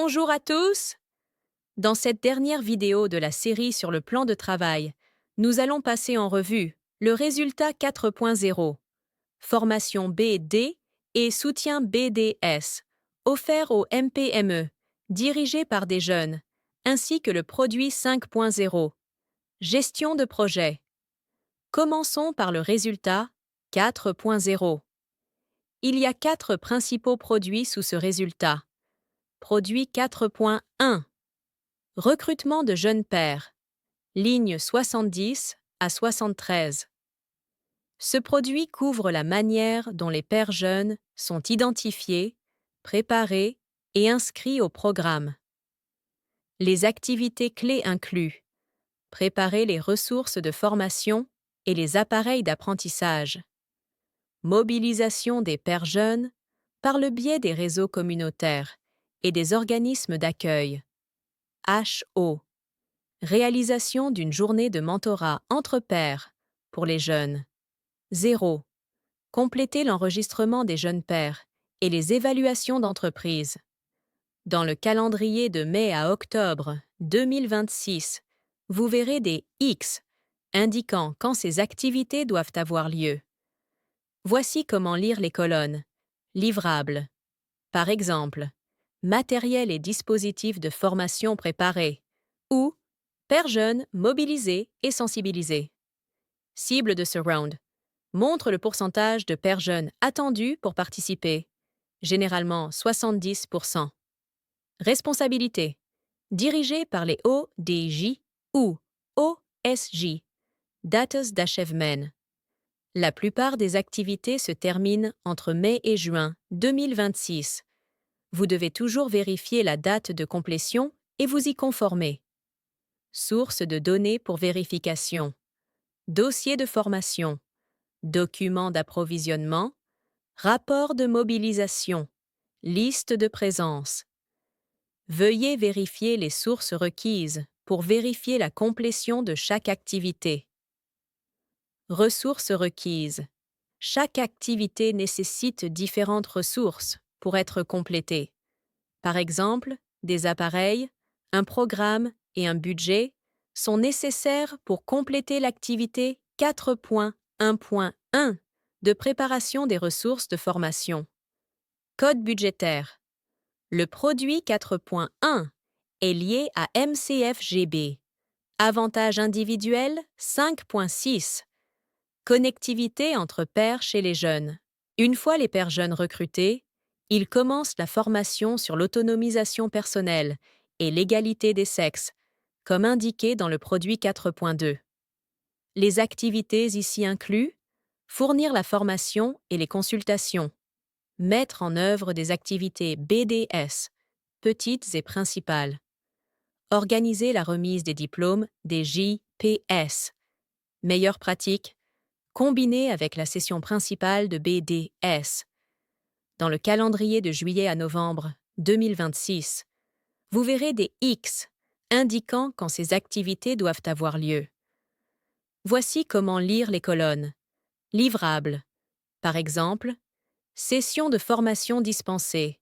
Bonjour à tous! Dans cette dernière vidéo de la série sur le plan de travail, nous allons passer en revue le résultat 4.0, formation BD et soutien BDS, offert au MPME, dirigé par des jeunes, ainsi que le produit 5.0, gestion de projet. Commençons par le résultat 4.0. Il y a 4 principaux produits sous ce résultat. Produit 4.1. Recrutement de jeunes pères. Ligne 70 à 73. Ce produit couvre la manière dont les pères jeunes sont identifiés, préparés et inscrits au programme. Les activités clés incluent préparer les ressources de formation et les appareils d'apprentissage, mobilisation des pères jeunes par le biais des réseaux communautaires et des organismes d'accueil, HO, réalisation d'une journée de mentorat entre pairs pour les jeunes. 0. Compléter l'enregistrement des jeunes pairs et les évaluations d'entreprise. Dans le calendrier de mai à octobre 2026, vous verrez des X indiquant quand ces activités doivent avoir lieu. Voici comment lire les colonnes. Livrables. Par exemple, matériel et dispositifs de formation préparés ou pères jeunes mobilisés et sensibilisés. Cible de ce round. Montre le pourcentage de pères jeunes attendus pour participer, généralement 70%. Responsabilité. Dirigée par les ODJ ou OSJ, Dates d'achèvement. La plupart des activités se terminent entre mai et juin 2026. Vous devez toujours vérifier la date de complétion et vous y conformer. Source de données pour vérification. Dossier de formation. Documents d'approvisionnement. Rapport de mobilisation. Liste de présence. Veuillez vérifier les sources requises pour vérifier la complétion de chaque activité. Ressources requises. Chaque activité nécessite différentes ressources pour être complétée. Par exemple, des appareils, un programme et un budget sont nécessaires pour compléter l'activité 4.1.1 de préparation des ressources de formation. Code budgétaire. Le produit 4.1 est lié à MCFGB. Avantages individuels 5.6. Connectivité entre pairs chez les jeunes. Une fois les pairs jeunes recrutés, ils commencent la formation sur l'autonomisation personnelle et l'égalité des sexes, comme indiqué dans le produit 4.2. Les activités ici incluent fournir la formation et les consultations, mettre en œuvre des activités BDS, petites et principales, organiser la remise des diplômes des JPS, meilleures pratiques, combinées avec la session principale de BDS. Dans le calendrier de juillet à novembre 2026, vous verrez des X indiquant quand ces activités doivent avoir lieu. Voici comment lire les colonnes. Livrables. Par exemple, session de formation dispensée,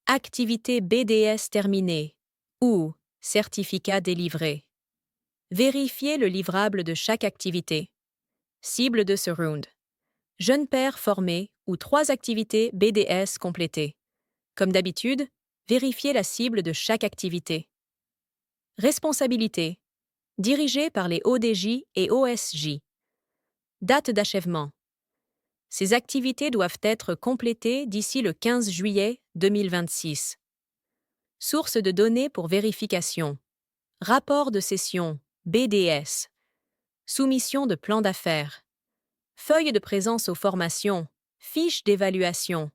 activité BDS terminée ou certificat délivré. Vérifiez le livrable de chaque activité. Cible de ce round. Jeunes pairs formés ou 3 activités BDS complétées. Comme d'habitude, vérifiez la cible de chaque activité. Responsabilité. Dirigée par les ODJ et OSJ. Date d'achèvement. Ces activités doivent être complétées d'ici le 15 juillet 2026. Source de données pour vérification. Rapport de session BDS. Soumission de plan d'affaires. Feuille de présence aux formations. Fiche d'évaluation.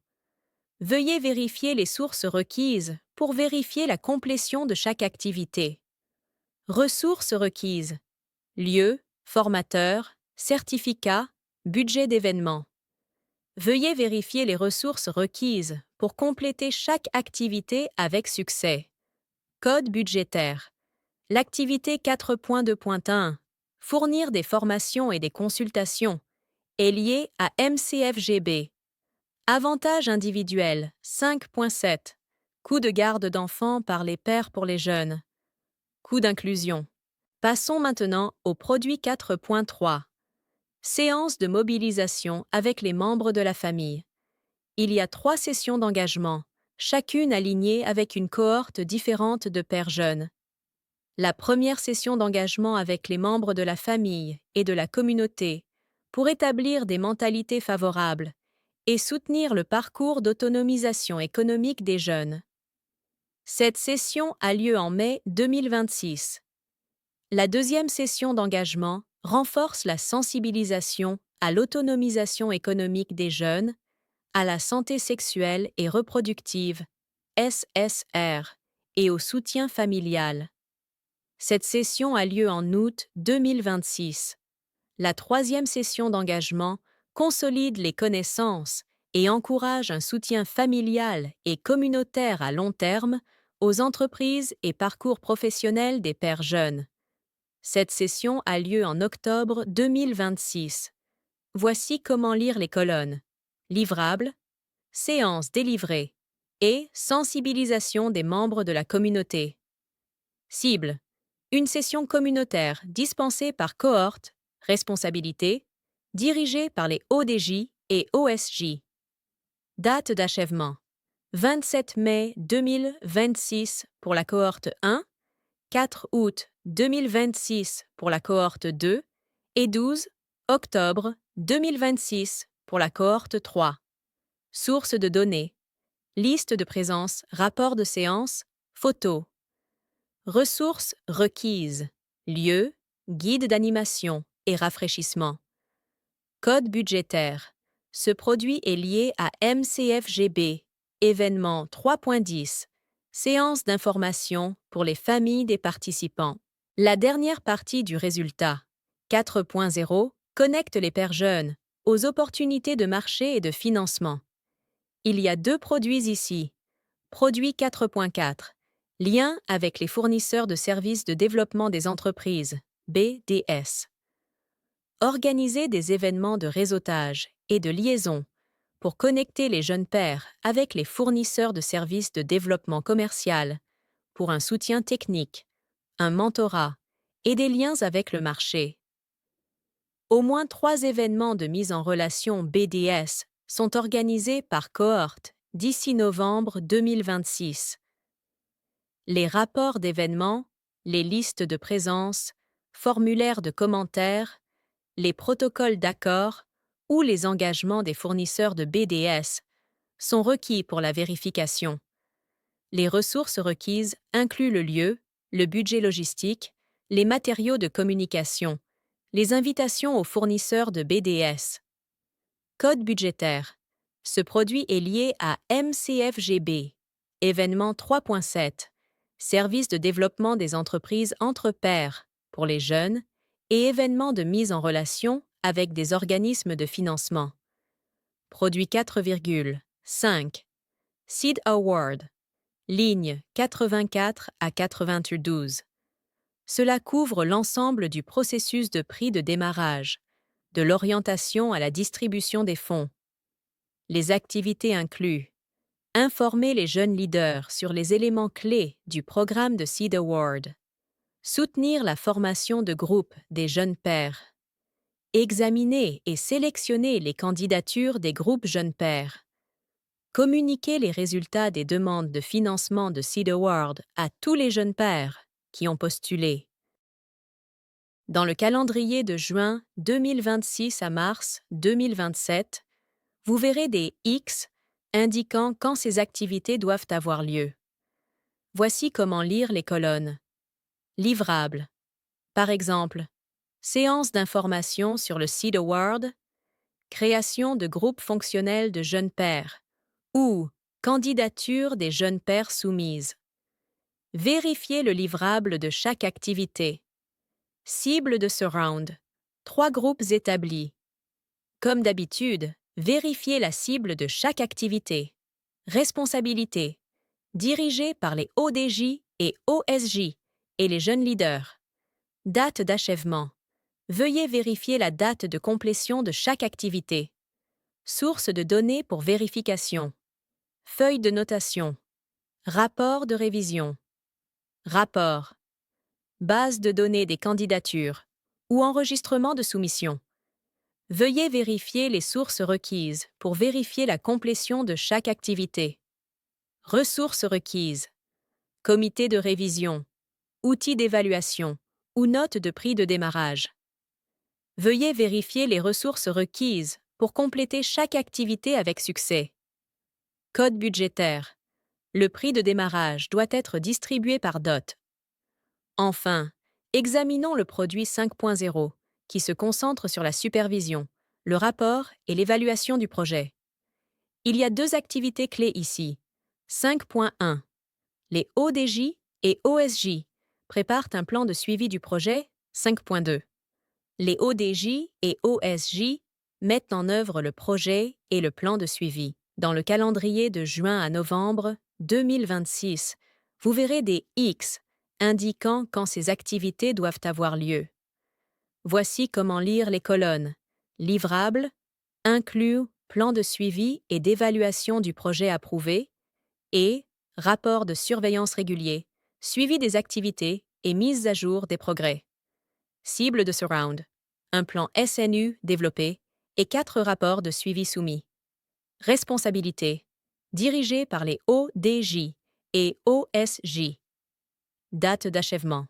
Veuillez vérifier les sources requises pour vérifier la complétion de chaque activité. Ressources requises. Lieu, formateur, certificat, budget d'événement. Veuillez vérifier les ressources requises pour compléter chaque activité avec succès. Code budgétaire. L'activité 4.2.1, fournir des formations et des consultations, est liée à MCFGB. Avantages individuels 5.7. Coût de garde d'enfants par les pères pour les jeunes. Coût d'inclusion. Passons maintenant au produit 4.3. Séance de mobilisation avec les membres de la famille. Il y a 3 sessions d'engagement, chacune alignée avec une cohorte différente de pères jeunes. La première session d'engagement avec les membres de la famille et de la communauté pour établir des mentalités favorables et soutenir le parcours d'autonomisation économique des jeunes. Cette session a lieu en mai 2026. La deuxième session d'engagement renforce la sensibilisation à l'autonomisation économique des jeunes, à la santé sexuelle et reproductive, SSR, et au soutien familial. Cette session a lieu en août 2026. La troisième session d'engagement consolide les connaissances et encourage un soutien familial et communautaire à long terme aux entreprises et parcours professionnels des pères jeunes. Cette session a lieu en octobre 2026. Voici comment lire les colonnes. Livrables, séance délivrée et sensibilisation des membres de la communauté. Cible. Une session communautaire dispensée par cohorte, responsabilité, dirigée par les ODJ et OSJ. Date d'achèvement. 27 mai 2026 pour la cohorte 1, 4 août 2026 pour la cohorte 2 et 12 octobre 2026 pour la cohorte 3. Source de données. Liste de présence, rapport de séance, photos. Ressources requises. Lieu, guide d'animation et rafraîchissement. Code budgétaire. Ce produit est lié à MCFGB, événement 3.10, séance d'information pour les familles des participants. La dernière partie du résultat, 4.0, connecte les pères jeunes aux opportunités de marché et de financement. Il y a 2 produits ici. Produit 4.4. Lien avec les fournisseurs de services de développement des entreprises, BDS. Organiser des événements de réseautage et de liaison pour connecter les jeunes pères avec les fournisseurs de services de développement commercial pour un soutien technique, un mentorat et des liens avec le marché. Au moins 3 événements de mise en relation BDS sont organisés par cohorte d'ici novembre 2026. Les rapports d'événements, les listes de présence, formulaires de commentaires, les protocoles d'accord ou les engagements des fournisseurs de BDS sont requis pour la vérification. Les ressources requises incluent le lieu, le budget logistique, les matériaux de communication, les invitations aux fournisseurs de BDS. Code budgétaire. Ce produit est lié à MCFGB, événement 3.7, service de développement des entreprises entre pairs pour les jeunes et événements de mise en relation avec des organismes de financement. Produit 4,5. Seed Award. Ligne 84 à 92. Cela couvre l'ensemble du processus de prix de démarrage, de l'orientation à la distribution des fonds. Les activités incluent informer les jeunes leaders sur les éléments clés du programme de Seed Award, soutenir la formation de groupes des jeunes pairs, examiner et sélectionner les candidatures des groupes jeunes pairs, communiquer les résultats des demandes de financement de Seed Award à tous les jeunes pairs qui ont postulé. Dans le calendrier de juin 2026 à mars 2027, vous verrez des X indiquant quand ces activités doivent avoir lieu. Voici comment lire les colonnes. Livrables. Par exemple, séance d'information sur le Seed Award, création de groupes fonctionnels de jeunes pairs ou candidature des jeunes pairs soumises. Vérifiez le livrable de chaque activité. Cible de ce round. 3 groupes établis. Comme d'habitude, vérifiez la cible de chaque activité. Responsabilité. Dirigée par les ODJ et OSJ et les jeunes leaders. Date d'achèvement. Veuillez vérifier la date de complétion de chaque activité. Source de données pour vérification. Feuille de notation. Rapport de révision. Rapport. Base de données des candidatures ou enregistrement de soumission. Veuillez vérifier les sources requises pour vérifier la complétion de chaque activité. Ressources requises. Comité de révision, outils d'évaluation ou notes de prix de démarrage. Veuillez vérifier les ressources requises pour compléter chaque activité avec succès. Code budgétaire. Le prix de démarrage doit être distribué par dot. Enfin, examinons le produit 5.0, qui se concentre sur la supervision, le rapport et l'évaluation du projet. Il y a deux activités clés ici. 5.1. Les ODJ et OSJ préparent un plan de suivi du projet. 5.2. Les ODJ et OSJ mettent en œuvre le projet et le plan de suivi. Dans le calendrier de juin à novembre 2026, vous verrez des X indiquant quand ces activités doivent avoir lieu. Voici comment lire les colonnes. Livrable, inclut plan de suivi et d'évaluation du projet approuvé et rapport de surveillance régulier, suivi des activités et mise à jour des progrès. Cible de Surround, un plan SNU développé et 4 rapports de suivi soumis. Responsabilité, dirigée par les ODJ et OSJ. Date d'achèvement,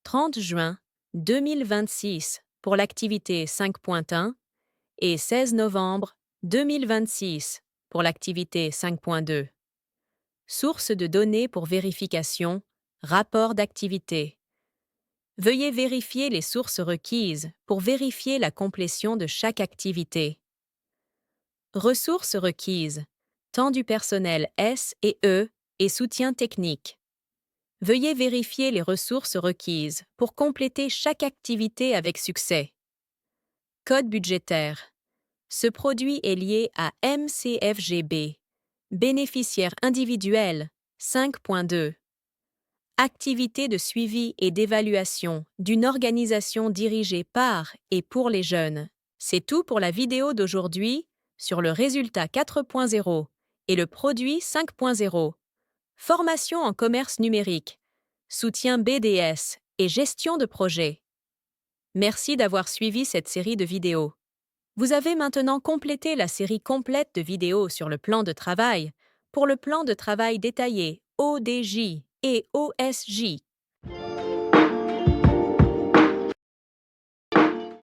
30 juin 2026 pour l'activité 5.1 et 16 novembre 2026 pour l'activité 5.2. Source de données pour vérification, rapport d'activité. Veuillez vérifier les sources requises pour vérifier la complétion de chaque activité. Ressources requises, temps du personnel S et E et soutien technique. Veuillez vérifier les ressources requises pour compléter chaque activité avec succès. Code budgétaire. Ce produit est lié à MCFGB. Bénéficiaire individuel 5.2. Activité de suivi et d'évaluation d'une organisation dirigée par et pour les jeunes. C'est tout pour la vidéo d'aujourd'hui sur le résultat 4.0 et le produit 5.0. Formation en commerce numérique, soutien BDS et gestion de projet. Merci d'avoir suivi cette série de vidéos. Vous avez maintenant complété la série complète de vidéos sur le plan de travail pour le plan de travail détaillé ODJ et OSJ